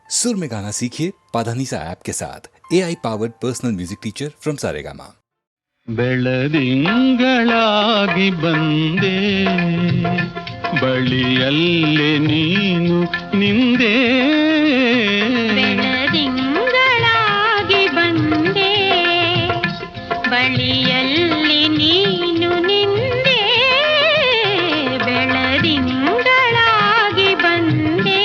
सुर में गाना सीखिए पाधानीसा ऐप के साथ AI powered personal music teacher from Saregama. ಬೆಳದಿಂಗಳಾಗಿ ಬಂದೆ ಬಳಿಯಲ್ಲಿ ನೀನು ನಿಂದೆ ಬೆಳದಿಂಗಳಾಗಿ ಬಂದೆ ಬಳಿಯಲ್ಲಿ ನೀನು ನಿಂದೆ ಬೆಳದಿಂಗಳಾಗಿ ಬಂದೆ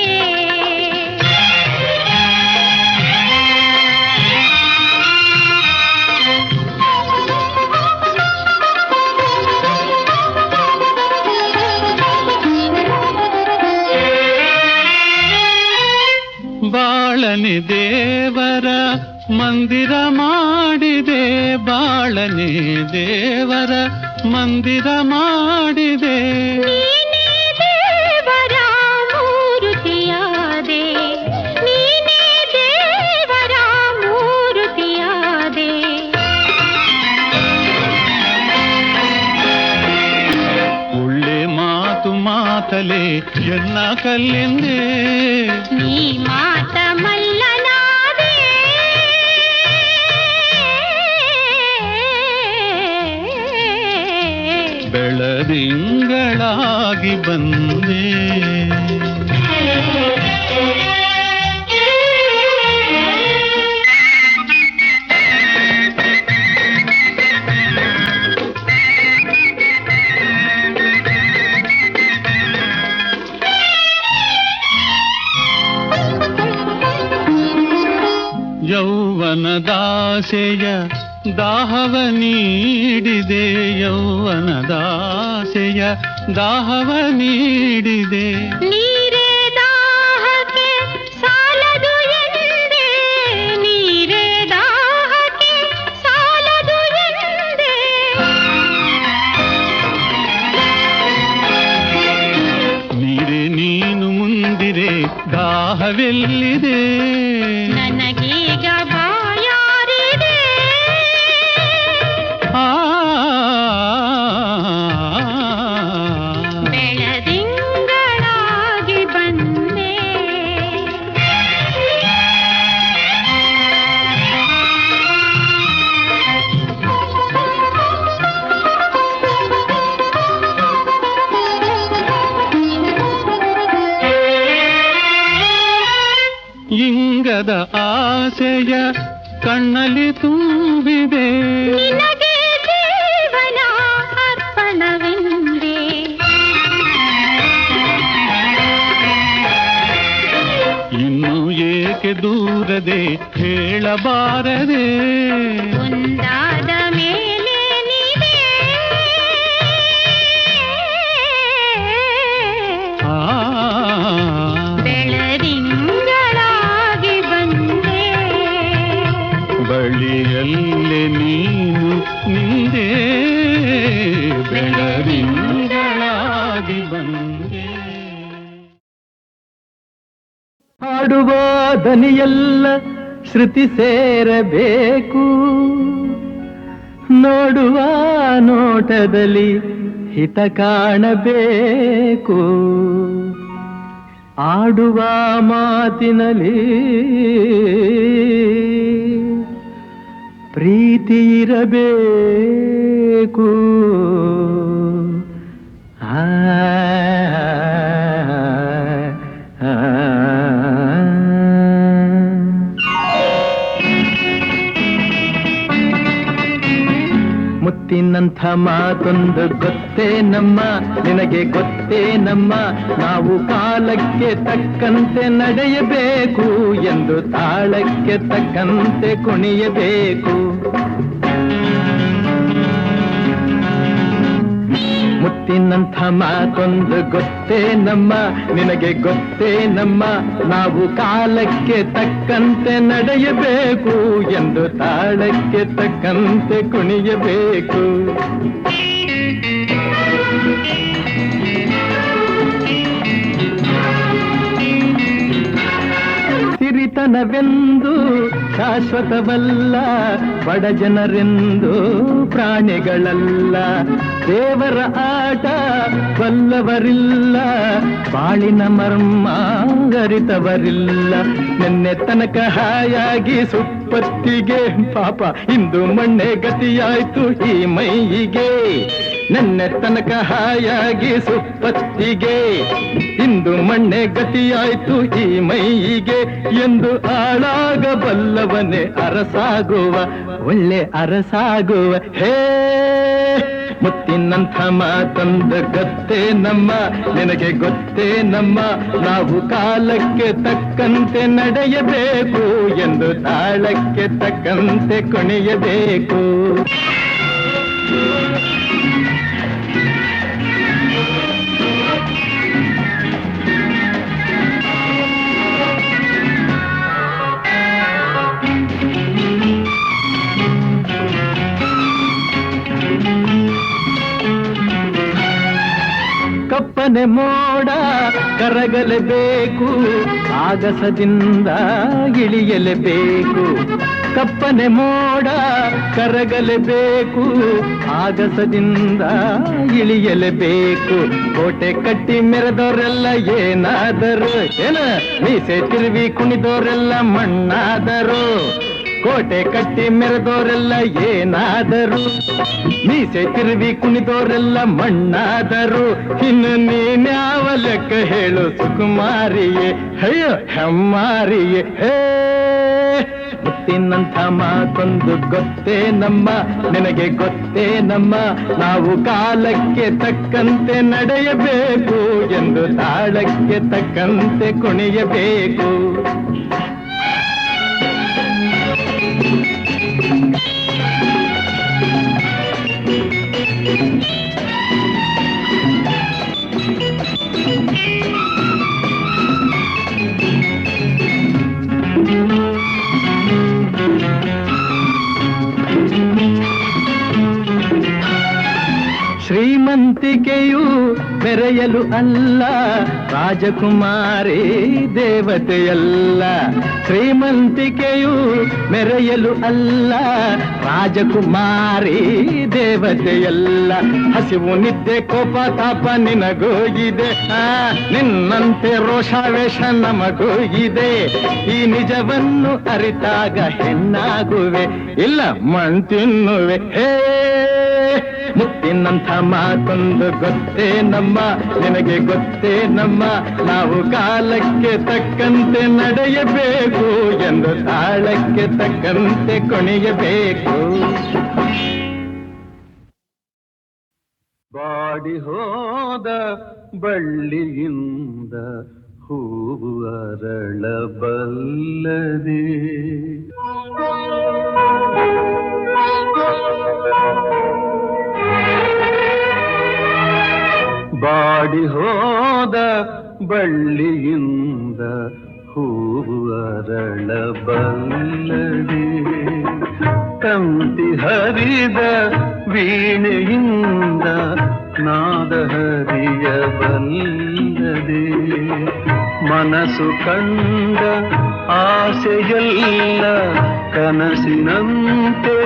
ಬಾಳನೆ ದೇವರ ಮಂದಿರ ಮಾಡಿದೆ ಬಾಳನೆ ದೇವರ ಮಂದಿರ ಮಾಡಿದೆ ನೀನೇ ದೇವರ ಮೂರುತಿಯಾದೆ ನೀನೇ ದೇವರ ಮೂರುತಿಯಾದೆ ಒಳ್ಳೆ ಮಾತು ಮಾತಲೆ ಎನ್ನ ಕಲ್ಲಿಂದೆ ನೀ ಮಾತ ಮಲ್ಲನಾದೆ ಬೆಳದಿಂಗಳಾಗಿ ಬಂದೆ ಯೌವನದಾಸೆಯ ದಾಹವ ನೀಡಿದೆ ಯೌವನದಾಸೆಯ ದಾಹವ ನೀಡಿದೆ ನೀರೇ ದಾಹಕ್ಕೆ ಸಾಲದು ಎಂದೆ ನೀರೇ ದಾಹಕ್ಕೆ ಸಾಲದು ಎಂದೆ ನೀರೇ ನೀನು ಮುಂದಿರೆ ದಾಹವೆಲ್ಲಿದೆ ನನಗೀಗ ಬಾಯಾರಿದೆ ಬೆಳದಿಂಗಳಾಗಿ ಬಂದೆ ಇಂಗದ ಆಸೆಯ ಕಣ್ಣಲ್ಲಿ ತುಂಬಿದೆ ನಿನಗೆ ಜೀವನ ಅರ್ಪಣವೆಂದೆ ಇನ್ನು ಏಕೆ ದೂರದೆ ಹೇಳಬಾರದೆ ಒಂದಾದ ಮೇಲೆ ನೀವೇ ಆ ಬೆಳದಿಂಗಳಾಗಿ ಬಂದೆ ಬಳಿಯಲ್ಲಿ ನೀನು ನಿಂದೆ ಬೆಳದಿಂಗಳಾಗಿ ಬಂದೆ ಹಾಡುವ ದನಿಯೆಲ್ಲ ಶ್ರುತಿ ಸೇರಬೇಕು ನೋಡುವ ನೋಟದಲ್ಲಿ ಹಿತ ಕಾಣಬೇಕು ಆಡುವ ಮಾತಿನಲ್ಲಿ ಪ್ರೀತಿ ಇರಬೇಕು ಆ ಮುತ್ತಿನಂಥ ಮಾತೊಂದು ಗೊತ್ತೇ ನಮ್ಮ ನಿನಗೆ ಗೊತ್ತೇ ನಮ್ಮ ನಾವು ಕಾಲಕ್ಕೆ ತಕ್ಕಂತೆ ನಡೆಯಬೇಕು ಎಂದು ತಾಳಕ್ಕೆ ತಕ್ಕಂತೆ ಕುಣಿಯಬೇಕು ಮುತ್ತಿನಂಥ ಮಾತೊಂದು ಗೊತ್ತೇ ನಮ್ಮ ನಿನಗೆ ಗೊತ್ತೇ ನಮ್ಮ ನಾವು ಕಾಲಕ್ಕೆ ತಕ್ಕಂತೆ ನಡೆಯಬೇಕು ಎಂದು ತಾಳಕ್ಕೆ ತಕ್ಕಂತೆ ಕುಣಿಯಬೇಕು ಸಿರಿತನವೆಂದು ಶಾಶ್ವತವಲ್ಲ ಬಡ ಜನರೆಂದು ಪ್ರಾಣಿಗಳಲ್ಲ ದೇವರ ಆಟ ಬಲ್ಲವರಿಲ್ಲ, ಬಾಳಿನ ಮರ್ಮ ಅರಿತವರಿಲ್ಲ. ನಿನ್ನೆ ತನಕ ಹಾಯಾಗಿ ಸುಪ್ಪತ್ತಿಗೆ ಪಾಪ ಇಂದು ಮಣ್ಣೆ ಗತಿಯಾಯ್ತು ಈ ಮೈಯಿಗೆ. ನಿನ್ನೆ ತನಕ ಹಾಯಾಗಿ ಸುಪ್ಪತ್ತಿಗೆ ಇಂದು ಮಣ್ಣೆ ಗತಿಯಾಯ್ತು ಈ ಮೈಯಿಗೆ. ಎಂದು ಆಳಾಗಬಲ್ಲವನೇ ಅರಸಾಗುವ, ಒಳ್ಳೆ ಅರಸಾಗುವ. ಹೇ ಮುತ್ತಿನಂಥ ಮಾತೊಂದು ಗೊತ್ತೇ ನಮ್ಮ, ನಿನಗೆ ಗೊತ್ತೇ ನಮ್ಮ. ನಾವು ಕಾಲಕ್ಕೆ ತಕ್ಕಂತೆ ನಡೆಯಬೇಕು ಎಂದು ತಾಳಕ್ಕೆ ತಕ್ಕಂತೆ ಕುಣಿಯಬೇಕು. ಕಪ್ಪನೆ ಮೋಡ ಕರಗಲೇಬೇಕು, ಆಗಸದಿಂದ ಇಳಿಯಲೇಬೇಕು. ಕಪ್ಪನೆ ಮೋಡ ಕರಗಲೇಬೇಕು, ಆಗಸದಿಂದ ಇಳಿಯಲೇಬೇಕು. ಕೋಟೆ ಕಟ್ಟಿ ಮೆರೆದವರೆಲ್ಲ ಏನಾದರು, ಏನ ಮೀಸೆ ತಿರುವಿ ಕುಣಿದವರೆಲ್ಲ ಮಣ್ಣಾದರು. ಕೋಟೆ ಕಟ್ಟಿ ಮೆರೆದೋರೆಲ್ಲ ಏನಾದರು, ಮೀಸೆ ತಿರುವಿ ಕುಣಿದೋರೆಲ್ಲ ಮಣ್ಣಾದರು. ಇನ್ನು ನೀನ್ಯಾವ ಲೆಕ್ಕ ಹೇಳು ಸುಕುಮಾರಿಯೇ, ಅಯ್ಯೋ ಹೆಮ್ಮಾರಿಯೇ. ಹೇ ಮುತ್ತಿನಂಥ ಮಾತೊಂದು ಗೊತ್ತೇ ನಮ್ಮ, ನಿನಗೆ ಗೊತ್ತೇ ನಮ್ಮ. ನಾವು ಕಾಲಕ್ಕೆ ತಕ್ಕಂತೆ ನಡೆಯಬೇಕು ಎಂದು ತಾಳಕ್ಕೆ ತಕ್ಕಂತೆ ಕುಣಿಯಬೇಕು. ಶ್ರೀಮಂತಿಕೆಯು ಮೆರೆಯಲು ಅಲ್ಲ, ರಾಜಕುಮಾರಿ ದೇವತೆಯಲ್ಲ. ಶ್ರೀಮಂತಿಕೆಯು ಮೆರೆಯಲು ಅಲ್ಲ, ರಾಜಕುಮಾರಿ ದೇವತೆಯಲ್ಲ. ಹಸಿವು ನಿದ್ದೆ ಕೋಪ ತಾಪ ನಿನಗೂ ಇದೆ, ನಿನ್ನಂತೆ ರೋಷಾವೇಶ ನಮಗೂ ಇದೆ. ಈ ನಿಜವನ್ನು ಅರಿತಾಗ ಹೆಣ್ಣಾಗುವೆ, ಇಲ್ಲ ಮಣ್ ತಿನ್ನುವೆ. ಹೇ ಮುತ್ತಿನಂಥ ಮಾತೊಂದು ಗೊತ್ತೇ ನಮ್ಮ, ನಿನಗೆ ಗೊತ್ತೇ ನಮ್ಮ. ನಾವು ಕಾಲಕ್ಕೆ ತಕ್ಕಂತೆ ನಡೆಯಬೇಕು ಎಂದು ತಾಳಕ್ಕೆ ತಕ್ಕಂತೆ ಕುಣಿಯಬೇಕು. ಬಾಡಿ ಹೋದ ಬಳ್ಳಿಯಿಂದ ಹೂವು ಅರಳಬಲ್ಲದೆ, ಬಾಡಿ ಹೋದ ಬಳ್ಳಿಯಿಂದ ಹೂವು ಅರಳಬಲ್ಲದೆ, ತಂತಿ ಹರಿದ ವೀಣೆಯಿಂದ ನಾದ ಹರಿಯಬಲ್ಲದೆ, ಮನಸ್ಸು ಕಂಡ ಆಸೆಯಲ್ಲ ಕನಸಿನಂತೆ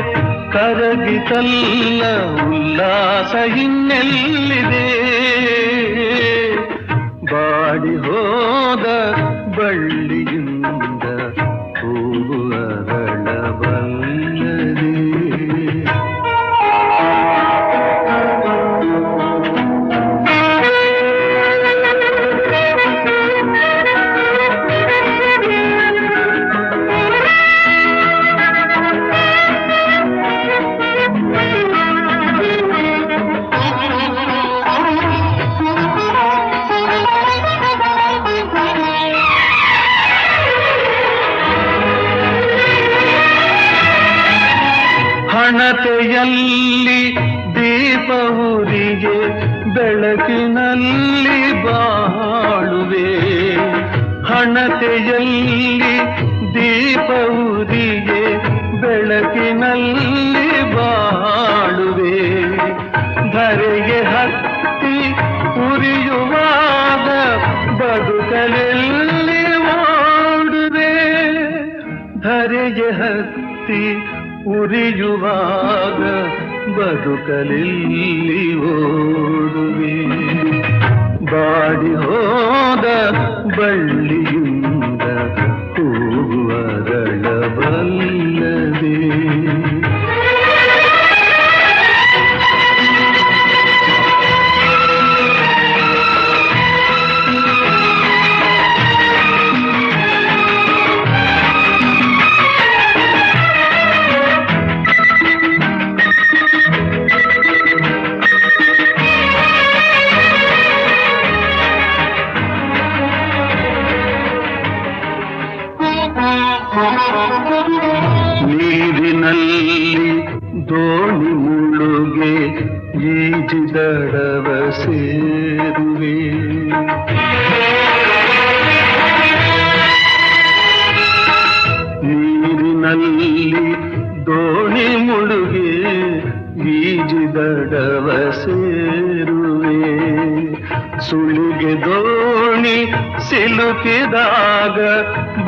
ಕರಗಿತಲ್ಲ, ಉಲ್ಲಾಸ ಇನ್ನೆಲ್ಲಿದೆ. ಬಾಡಿ ಹೋದ ಬಳ್ಳಿಯಿಂದ ಹೂವು ಅರಳಬಲ್ಲದೆ. ಹಣತೆಯಲ್ಲಿ ದೀಪ ಉರಿಗೆ ಬೆಳಕಿನಲ್ಲಿ ಬಾಳುವೆ, ಹಣತೆಯಲ್ಲಿ ದೀಪ ಉರಿಗೆ ಬೆಳಕಿನಲ್ಲಿ ಬಾಳುವೆ. ಧರೆಗೆ ಹತ್ತಿ ಉರಿಯುವಾಗ ಬದುಕಲೆಲ್ಲಿ ಓಡುವೆ, ಧರೆಗೆ ಹತ್ತಿ ಉರಿಯುವಾಗ ಬದುಕಲಿಲ್ಲಿ ಓಡುವೆ ಬಾಡಿ ಹೋದ ಬಳ್ಳಿಯಿಂದ ಹೂವರಳಬಲ್ಲದೆ ನೀರಿನಲ್ಲಿ ದೋಣಿ ಮುಳುಗೆ ಈಜಿದಡವ ಸೇರುವೆ ನೀರಿನಲ್ಲಿ ದೋಣಿ ಮುಳುಗೆ ಈಜಿದಡವ ಸೇರುವೆ ಸುಳಿಗೆ ದೋಣಿ ಸಿಲುಕಿದಾಗ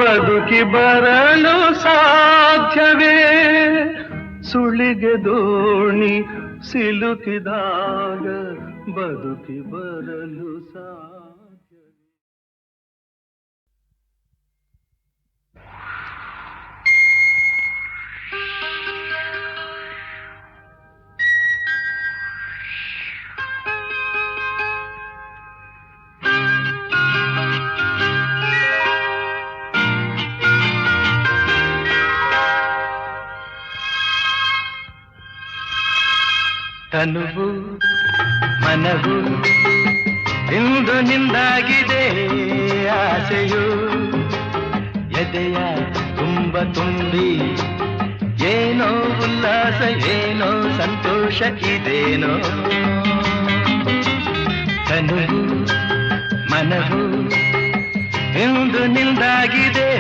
ಬದುಕಿ ಬರಲು ಸಾಧ್ಯವೇ ಸುಳಿಗೆ ದೋಣಿ ಸಿಲುಕಿದಾಗ ಬದುಕಿ ಬರಲು ಸಾಧ್ಯವೇ ತನುವು ಮನವು ಇಂದು ನಿಂದಾಗಿದೆ ಆಸೆಯು ಎದೆಯ ತುಂಬ ತುಂಬಿ ಏನೋ ಉಲ್ಲಾಸ ಏನೋ ಸಂತೋಷ ಇದೇನೋ ತನುವು ಮನವು ಇಂದು ನಿಂದಾಗಿದೆ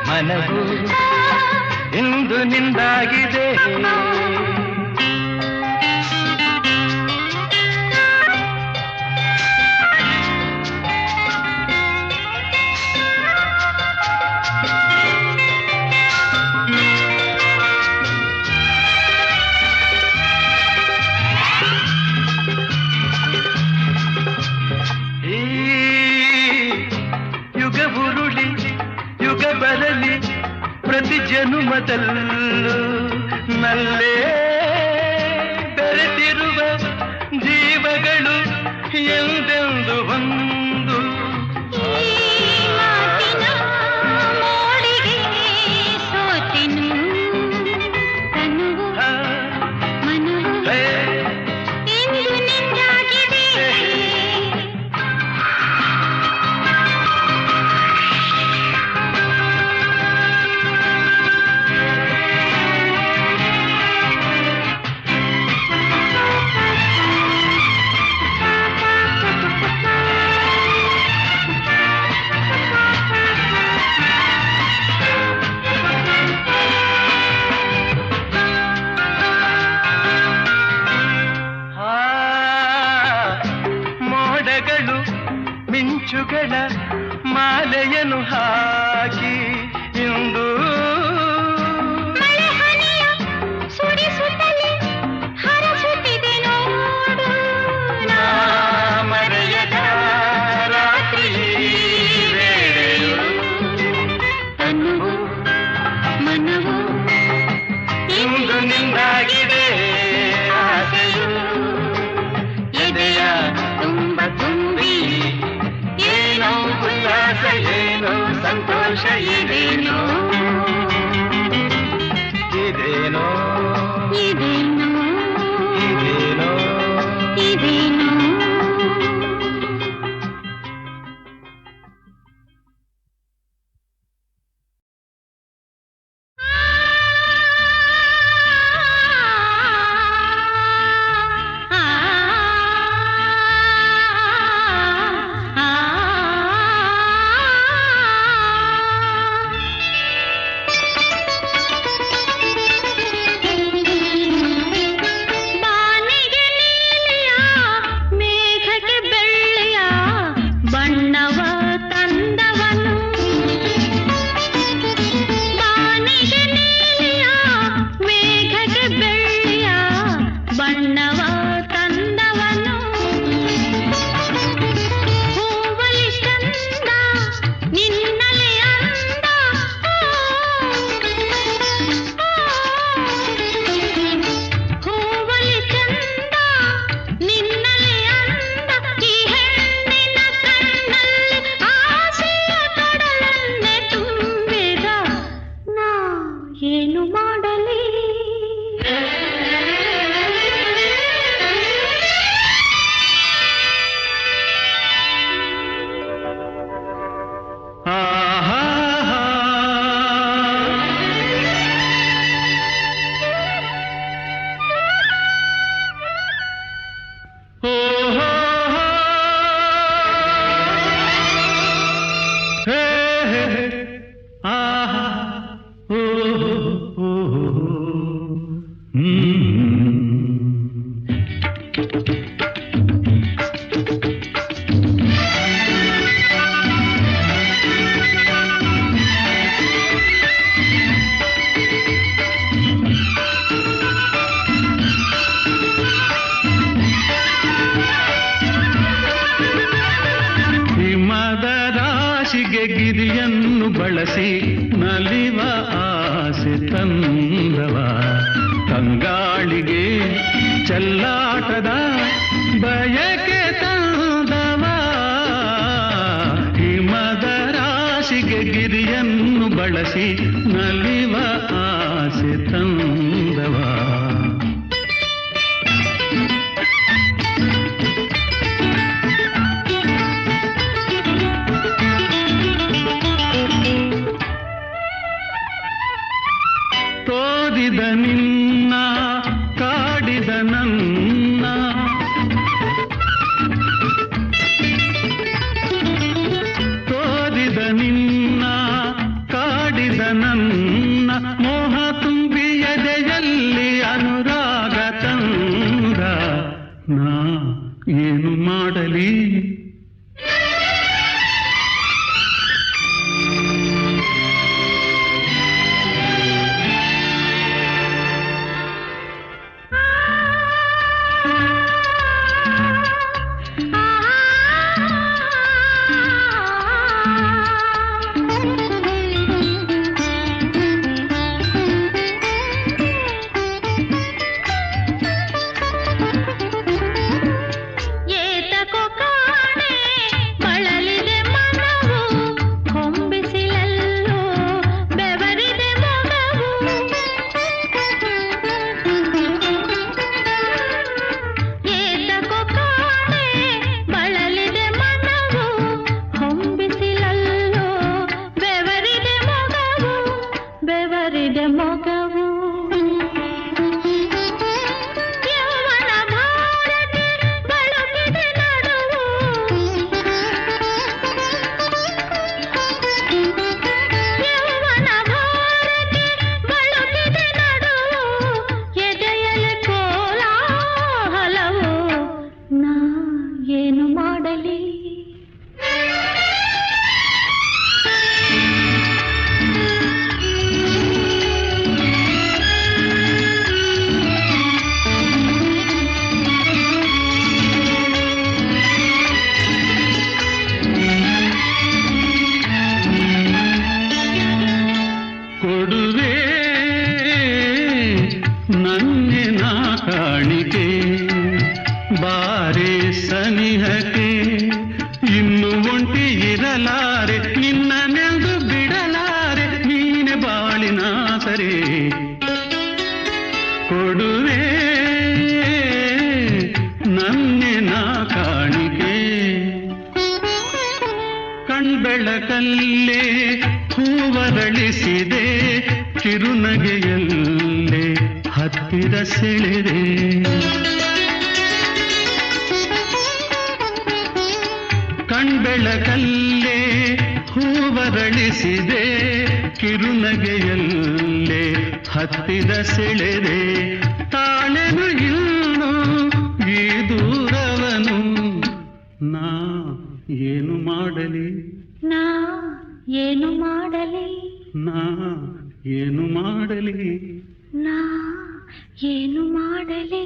ಮನವು ಇಂದು ನಿಂದಾಗಿದೆ ಬರಲಿ ಪ್ರತಿ ಜನುಮದಲ್ಲೂ ನಲ್ಲೇ ಬೆರೆತಿರುವ ಜೀವಗಳು ಎಂದೆಂದು ಒಂದು ಮಿಂಚುಗಳ ಮಾಲೆಯನ್ನು ಹಾಕಿ ಇಂದು ಮಳೆ ಹನಿಯ ಸುರಿಸುತ್ತಲೇ ಹರಸುತ್ತಿದೆ ನೋಡು ನಾ ಮರೆಯದ ರಾತ್ರಿ ವೇಳೆಯು ತನುವು ಮನವು ಇಂದು ನಿಂದಾಗಿದೆ ಆಸೆಯು ಎದೆಯ ತುಂಬ ತುಂಬಿ ಏನೋ ಉಲ್ಲಾಸ ಏನೋ ಸಂತೋಷ ಇದೇನೋ ಇದೇನೋ ಇದೇನೋ ಇದೇನೋ ಇದೇನೋ ಬಾನಿಗೆ ನೀಲಿಯ ಮೇಘಕ್ಕೆ ಬೆಳ್ಳಿಯ ಬಣ್ಣವ ತಂದವನು ಬಾನಿಗೆ ನೀಲಿಯ ಮೇಘಕ್ಕೆ ಬೆಳ್ಳಿಯ ಬಣ್ಣವ ತಂದವನು ಹೂವಲಿ ಚಂದ ನಿನ್ನಲೆ ಅಂದ ಹೂವಲಿ ಚಂದ ನಿನ್ನಲೆ ಅಂದ ಈ ಹೆಣ್ಣಿನ ಕಣ್ಣಲ್ಲಿ ಆಸೆಯ ಕಡಲನ್ನೇ ತುಂಬಿದ ನಾ ಏನು ಮಾಡಲಿ ಆಹಾ ಓಹೋ ಹೇ ಹೇ ಆಹಾ ಓಹೋ ಹಿಮದ ರಾಶಿಗೆ ಗಿರಿಯನ್ನು ಬಳಸಿ ನಲಿವ ಆಸೆ ತಂದವ ತಂಗಾಳಿಗೆ ಚೆಲ್ಲಾಟದ ಬಯಕೆ ತಂದವ ಹಿಮದ ರಾಶಿಗೆ ಗಿರಿಯನ್ನು ಬಳಸಿ ನಲಿವ ಆಸೆ ತಂದವ ತೋದಿದ ನಿನ್ನ ಕಾಡಿದ ನನ್ನ ತೋದಿದ ನಿನ್ನ ಕಾಡಿದ ನನ್ನ ಮೋಹ ತುಂಬಿ ಎದೆಯಲ್ಲಿ ಅನುರಾಗ ತಂದ ನಾ ಏನು ಮಾಡಲಿ ಏತಕೋ ಕಾಣ ಕಾಣಿಕೆ ಬಾರೆ ಸನಿಹಕ್ಕೆ ಇನ್ನು ಒಂಟಿ ಇರಲಾರೆ ನಿನ್ನನೆಂದು ಬಿಡಲಾರೆ ನೀನೆ ಬಾಳಿನ ಸರೆ ಕೊಡುವೆ ನನ್ನೆನ ಕಾಣಿಕೆ ಕಣ್ಬೆಳಕಲ್ಲೇ ಹೂವರಳಿಸಿದೆ ಕಿರುನಗೆಯಲ್ಲೇ ಹತ್ತಿರ ಸೆಳೆದೆ ಕಣ್ಬೆಳಕಲ್ಲೇ ಹೂವರಳಿಸಿದೆ ಕಿರುನಗೆಯಲ್ಲೇ ಹತ್ತಿರ ಸೆಳೆದೆ ತಾಳೆನು ಇನ್ನು ಈ ದೂರವನು ನಾ ಏನು ಮಾಡಲಿ ನಾ ಏನು ಮಾಡಲಿ ನಾ ಏನು ಮಾಡಲಿ ನಾ ಏನು ಮಾಡಲಿ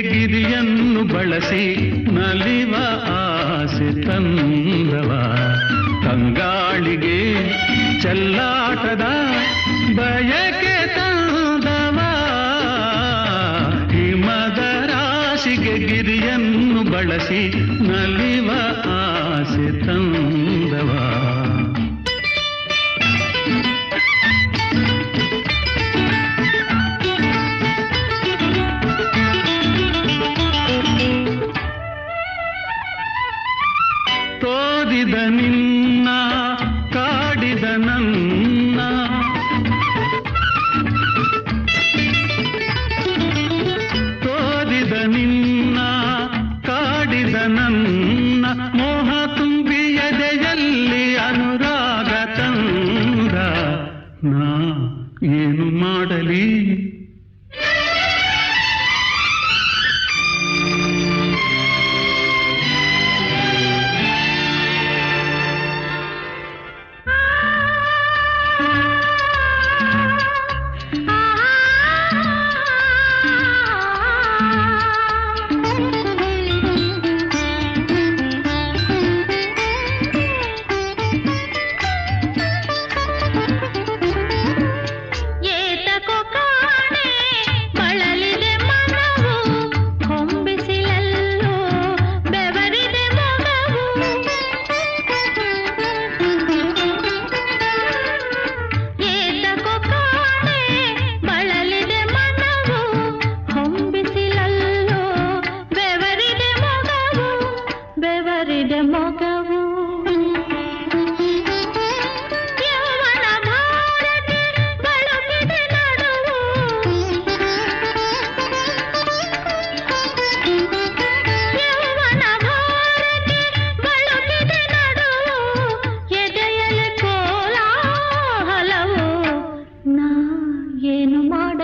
ಗಿರಿಯನ್ನು ಬಳಸಿ ನಲಿವ ಆಸೆ ತಂದವ ತಂಗಾಳಿಗೆ ಚೆಲ್ಲಾಟದ ಬಯಕೆ ತಂದವ ಹಿಮದ ರಾಶಿಗೆ ಗಿರಿಯನ್ನು ಬಳಸಿ ನಲಿವ ಆಸೆ ತಂದವ ತೋದಿದ ನಿನ್ನ ಕಾಡಿದ ನನ್ನ ತೋದಿದ ನಿನ್ನ ಕಾಡಿದ ನನ್ನ ಮೋಹ ತುಂಬಿ ಎದೆಯಲ್ಲಿ ಅನುರಾಗ ತಂದ ನಾ ಏನು ಮಾಡಲಿ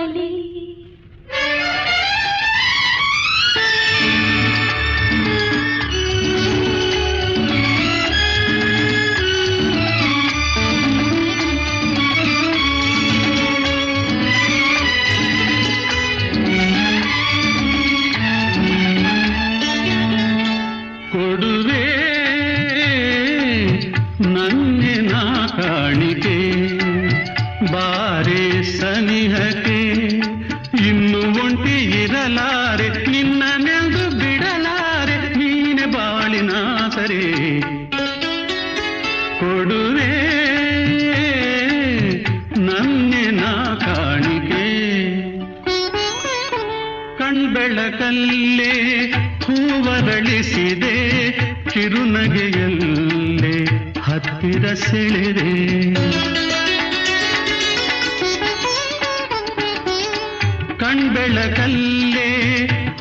ಮಾಡಲಿ ಕೊಡುವೆ ನನ್ನಿನ ಕಾಣಿಕೆ ಬಾರೆ ಸನಿಹಕ್ಕೆ ಇನ್ನು ಒಂಟಿ ಇರಲಾರೆ ನಿನ್ನನೆಂದು ಬಿಡಲಾರೆ ನೀನೆ ಬಾಳಿನ ಸರೆ ಕೊಡುವೆ ನನ್ನಿನ ಕಾಣಿಕೆ ಕಣ್ಬೆಳಕಲ್ಲೇ ಹೂವರಳಿಸಿದೆ ಕಿರುನಗೆಯಲ್ಲೇ ಹತ್ತಿರ ಸೆಳೆದೆ ಕಣ್ಬೆಳಕಲ್ಲೇ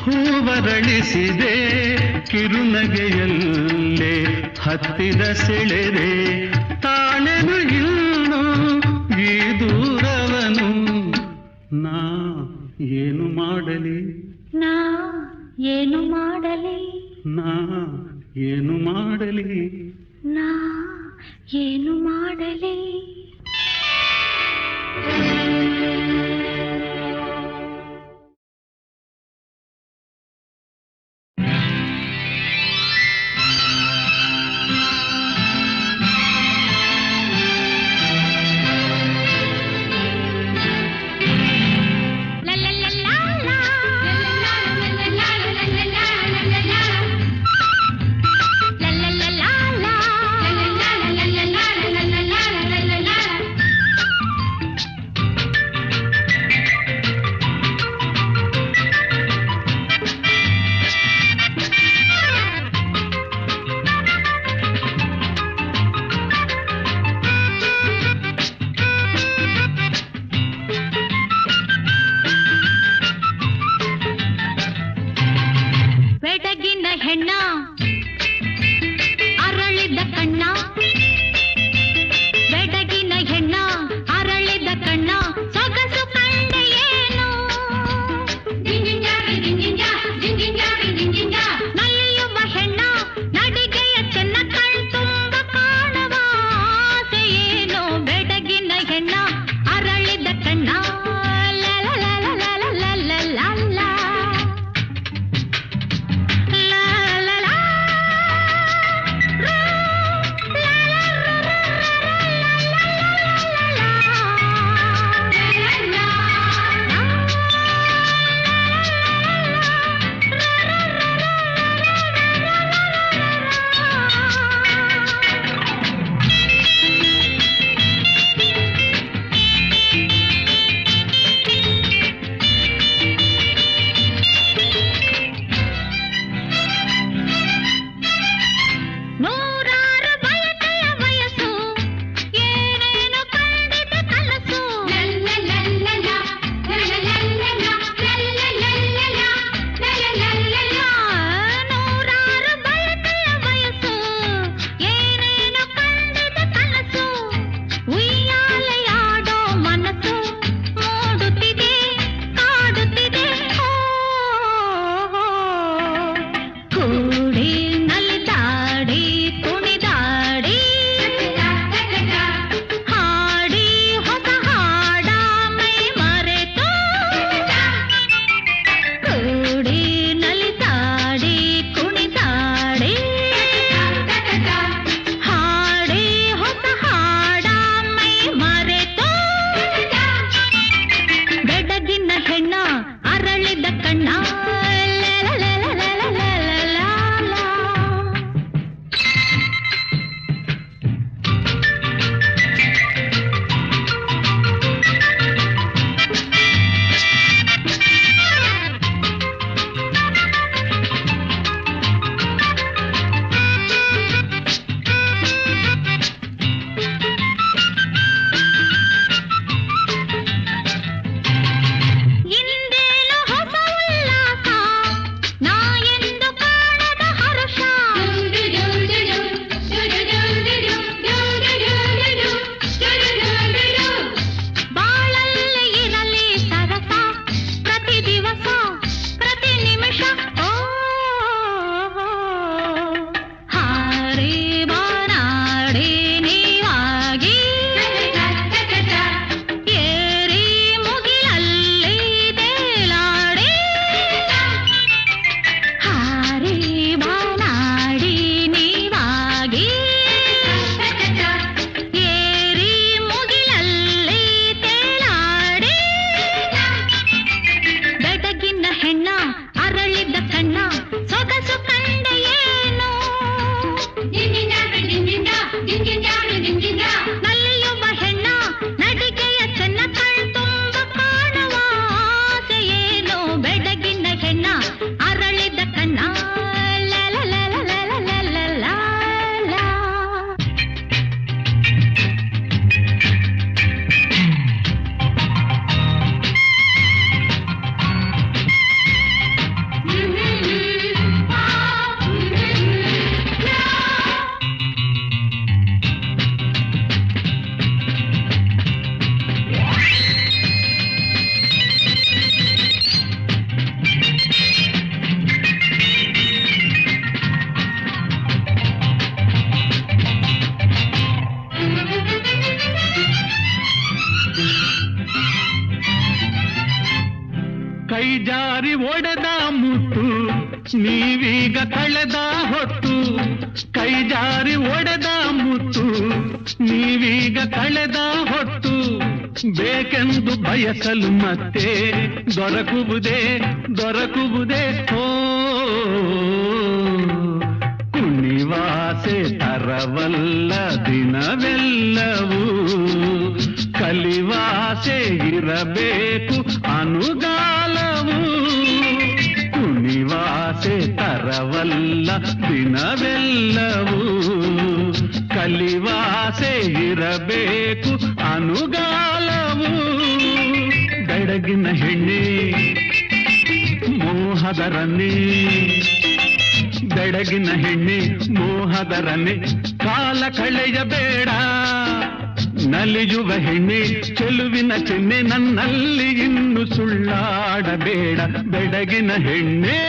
ಹೂವರಳಿಸಿದೆ ಕಿರುನಗೆಯಲ್ಲೇ ಹತ್ತಿರ ಸೆಳೆದೆ ತಾಳೆನು ಇನ್ನು ಈ ದೂರವನು ನಾ ಏನು ಮಾಡಲಿ ನಾ ಏನು ಮಾಡಲಿ ನಾ ಏನು ಮಾಡಲಿ ನಾ ಏನು ಮಾಡಲಿ ಕೈ ಜಾರಿ ಒಡೆದ ಮುತ್ತು ನೀವೀಗ ಕಳೆದ ಹೊತ್ತು, ಕೈ ಜಾರಿ ಒಡೆದ ಮುತ್ತು ನೀವೀಗ ಕಳೆದ ಹೊತ್ತು, ಬೇಕೆಂದು ಬಯಸಲು ಮತ್ತೆ ದೊರಕುವುದೇ ದೊರಕುವುದೇ ಓ ಕುಣಿವಾಸೆ ತರವಲ್ಲ ದಿನವೆಲ್ಲವೂ, ಕಲಿವಾಸೆ ಇರಬೇಕು ಅನುಗಾಲವು, ಕುಣಿವಾಸೆ ತರವಲ್ಲ ದಿನವೆಲ್ಲವೂ, ಕಲಿವಾಸೆ ಇರಬೇಕು ಅನುಗಾಲವು. ಬೆಡಗಿನ ಹೆಣ್ಣೆ ಮೋಹದ ರನ್ನೆ, ಬೆಡಗಿನ ಹೆಣ್ಣೆ ಮೋಹದ ರನ್ನೆ, ಕಾಲ ಕಳೆಯಬೇಡ. ನಲಿಯುವ ಹೆಣ್ಣೆ ಚೆಲುವಿನ ಚೆನ್ನೆ, ನನ್ನಲ್ಲಿ ಇನ್ನು ಸುಳ್ಳಾಡಬೇಡ. ಬೆಡಗಿನ ಹೆಣ್ಣೆ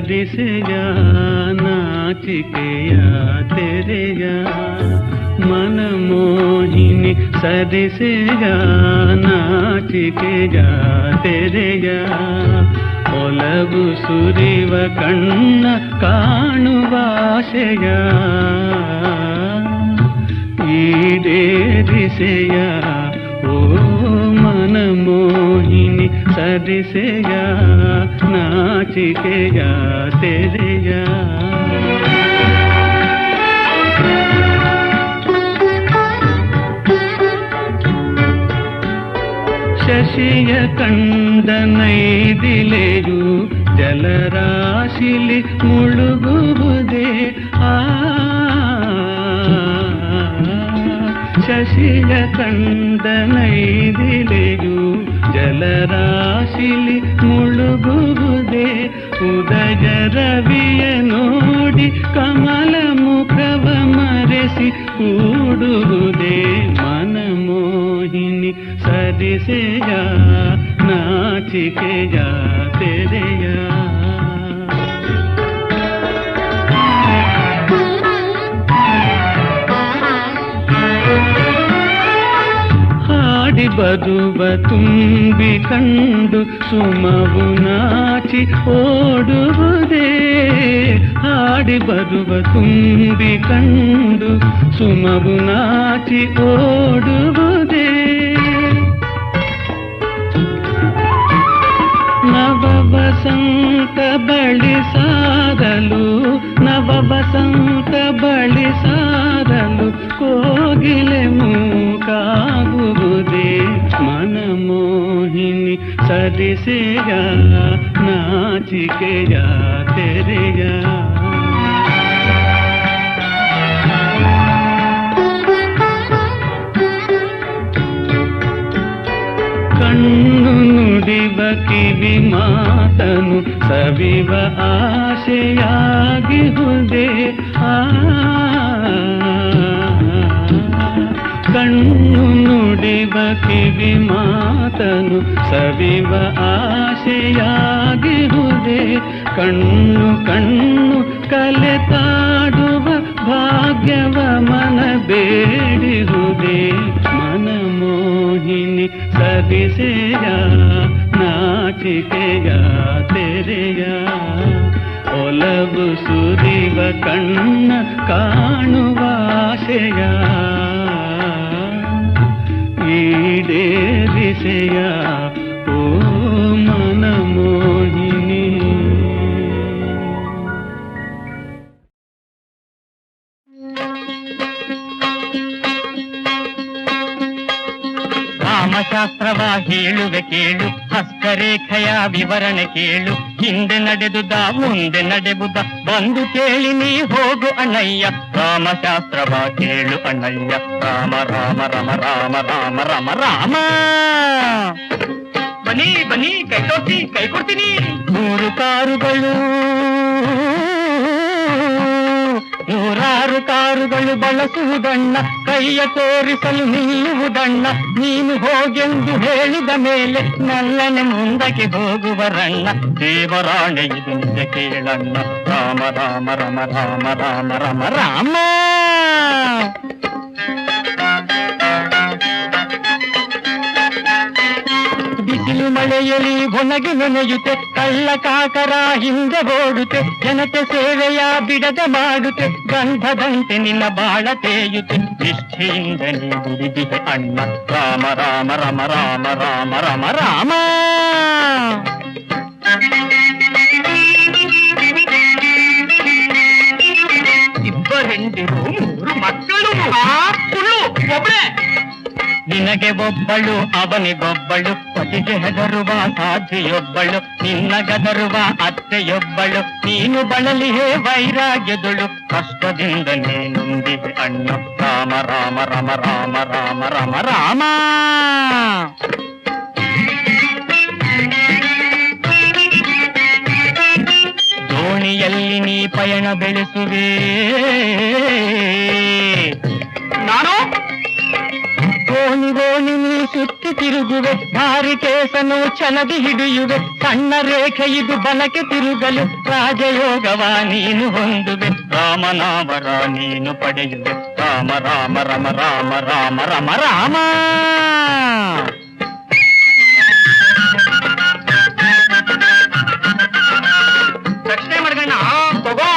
ಸರಿಸೆಯ ನಾಚಿಕೆಯ ತೆರೆಯ ಮನಮೋಹಿನಿ ಸರಿಸೆಯ ನಾಚಿಕೆಯ ತೆರೆಯ ಒಲವು ಸುರಿವ ಕಣ್ಣ ಕಾಣುವ ಆಶೆಯ ಈಡೇರಿಸೆಯ ಓ ಮನಮೋಹಿನಿ ಸರಿಸೆಯ ನಾಚಿಕೆಯ ತೆರೆಯ ಶಶಿಯ ಕಂಡ ನೈದಿಲೆಯು ಜಲರಾಶಿಲಿ ಮುಳುಗುವುದೇ ಶಶಿಯ ಕಂಡ ನೈದಿಲೆಯು ಜಲರಾಶಿಲಿ ಮುಳುಗುವುದೇ ಉದಯ ರವಿಯ ನೋಡಿ ಕಮಲ ಮುಖವ ಮರೆಸಿ ಕೂಡುವುದೇ ಮನಮೋಹಿನಿ ಸರಿಸೆಯ ನಾಚಿಕೆಯ ತೆರೆಯ ಹಾಡಿ ಬರುವ ತುಂಬಿ ಕಂಡು ಸುಮವು ನಾಚಿ ಓಡುವುದೇ ಹಾಡಿ ಬರುವ ತುಂಬಿ ಕಂಡು ಸುಮವು ನಾಚಿ ಓಡುವುದೇ ನವ ವಸಂತ ಬಳಿ ಸಾರಲು ನವ ವಸಂತ ಬಳಿ ಸಾರಲು ಕೋಗಿಲೆ ಮೂಕಾಗುವುದೇ ಮನಮೋಹಿನಿ ಸರಿಸೆಯ ನಾಚಿಕೆಯ ತೆರೆಯ ಕಣ್ಣು ನುಡಿವ ಕಿವಿ ಮಾತನು ಸವಿವ ಆಶೆಯಾಗಿಹುದೇ ಕಣ್ಣು ನುಡಿವ ಕಿವಿ ಮಾತನು ಸವಿವ ಆಶೆಯಾಗಿಹುದೇ ಕಣ್ಣು ಕಣ್ಣು ಕಲೆತಾಡುವ ಭಾಗ್ಯವ ಮನ ಬೇಡಿಹುದೇ ಮನಮೋಹಿನಿ ಸರಿಸೆಯ ನಾಚಿಕೆಯ ತೆರೆಯ ಒಲವು ಸುರಿವ ಕಣ್ಣ ಕಾಣುವ ಆಶೆಯ ಈಡೇರಿಸೆಯ ಓ ಮನಮೋಹಿನಿ ರಾಮಶಾಸ್ತ್ರವ ಹೇಳುವೆ ಕೇಳು ಹಸ್ತರೇಖೆಯ ವಿವರಣೆ ಕೇಳು ಹಿಂದೆ ನಡೆದುದ ಮುಂದೆ ನಡೆಬುದ ಬಂದು ಕೇಳಿ ನೀ ಹೋಗು ಅಣ್ಣಯ್ಯ ರಾಮಶಾಸ್ತ್ರವ ಕೇಳು ಅಣ್ಣಯ್ಯ ರಾಮ ರಾಮ ರಾಮ ರಾಮ ರಾಮ ರಾಮ ರಾಮ ಬನ್ನಿ ಬನ್ನಿ ಕೈ ತೋರಿಸಿ ಕೈ ಕೊಡ್ತೀನಿ 100 ಕಾರುಗಳು 100 ಕಾರುಗಳು ಬಳಸುವುದಣ್ಣ ಕೈಯ ತೋರಿಸಲು ನಿಲ್ಲುವುದಣ್ಣ ನೀನು ಹೋಗೆಂದು ಹೇಳಿದ ಮೇಲೆ ನಲ್ಲನೆ ಮುಂದಕ್ಕೆ ಹೋಗುವರಣ್ಣ ದೇವರಾಣೆ ಇದು ನಿಜ ಕೇಳಣ್ಣ ರಾಮ ರಾಮ ರಾಮ ರಾಮ ರಾಮ ರಾಮ ರಾಮ ಬಿಸಿಲು ಮಳೆಯಲಿ ಒಣಗಿ ನೆನೆಯುತ್ತೆ ಕಳ್ಳ ಕಾಕರ ಹಿಂದೆ ಓಡುತ್ತೆ ಜನತೆ ಸೇವೆಯ ಬಿಡದೆ ಮಾಡುತ್ತೆ ಗಂಧದಂತೆ ನಿನ್ನ ಬಾಳ ತೇಯುತ್ತೆ ನಿಷ್ಠೆಯಿಂದ ನೀ ದುಡಿದಿದೆ ಅಣ್ಣ ರಾಮ ರಾಮ ರಾಮ ರಾಮ ರಾಮ ರಾಮ ರಾಮ ಇಬ್ಬರೆಂದಿರು 3 ಮಕ್ಕಳು ಒಬ್ಬಳೆ ನಿನಗೆ ಒಬ್ಬಳು ಅವನಿಗೊಬ್ಬಳು ಪತಿಗೆ ಹೆದರುವ ಸಾಧ್ಯೊಬ್ಬಳು ನಿನ್ನ ಗದರುವ ಅತ್ತೆಯೊಬ್ಬಳು ನೀನು ಬಳಲಿಹೇ ವೈರಾಗ್ಯದಳು ಕಷ್ಟದಿಂದ ನೀನುಂದಿದೆ ಅಣ್ಣ ರಾಮ ರಾಮ ರಾಮ ರಾಮ ರಾಮ ರಾಮ ರಾಮ ದೋಣಿಯಲ್ಲಿ ನೀ ಪಯಣ ಬೆಳೆಸುವೆ ನಾನು ಗೋಣಿ ಗೋಣಿ ನೀ ಚುತ್ತಿ ತಿರುಗುವೆ ಭಾರಿ ಕೇಸನು ಛಲದಿ ಹಿಡಿಯುವೆ ಸಣ್ಣ ರೇಖೆ ಇದು ಬಲಕ್ಕೆ ತಿರುಗಲು ರಾಜಯೋಗವ ನೀನು ಹೊಂದುವೆ ರಾಮನಾಮರ ನೀನು ಪಡೆಯುವೆ ರಾಮ ರಾಮ ರಮ ರಾಮ ರಾಮ ರಮ ರಾಮ ದಕ್ಷಿಣೆ ಮಡ್ಗಣ್ಣ ತಗೋ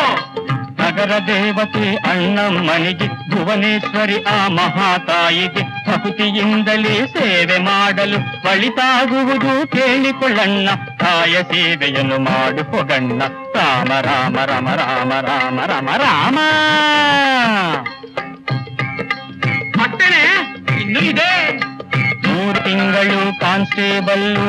ನಗರ ದೇವತೆ ಅಣ್ಣಮ್ಮನಿಗೆ ಭುವನೇಶ್ವರಿ ಆ ಮಹಾತಾಯಿಗೆ ಭಕ್ತಿಯಿಂದಲೇ ಸೇವೆ ಮಾಡಲು ಒಳಿತಾಗುವುದು ಕೇಳಿಕೊಳ್ಳಣ್ಣ ತಾಯ ಸೇವೆಯನ್ನು ಮಾಡು ಹೊಗಣ್ಣ ರಾಮ ರಾಮ ರಮ ರಾಮ ರಾಮ ರಮ ರಾಮ ಅಟ್ಟಣೆ ಇನ್ನೂ ಇದೆ 3 ತಿಂಗಳು ಕಾನ್ಸ್ಟೇಬಲ್ಲು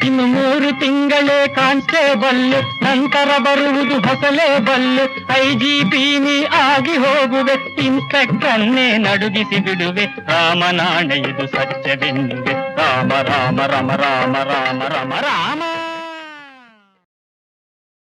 ಇನ್ನು 3 ತಿಂಗಳೇ ಕಾನ್ಸ್ಟೇಬಲ್ ನಂತರ ಬರುವುದು ಹೊಸಲೇ ಬಲ್ಲು IGP ನೀ ಆಗಿ ಹೋಗುವೆ ಇನ್ಸ್ಪೆಕ್ಟರ್ನೇ ನಡುಗಿಸಿ ಬಿಡುವೆ ರಾಮನಾಣೆ ಇದು ಸತ್ಯವೆನ್ನುವೆ ರಾಮ ರಾಮ ರಮ ರಾಮ ರಾಮ ರಮ ರಾಮ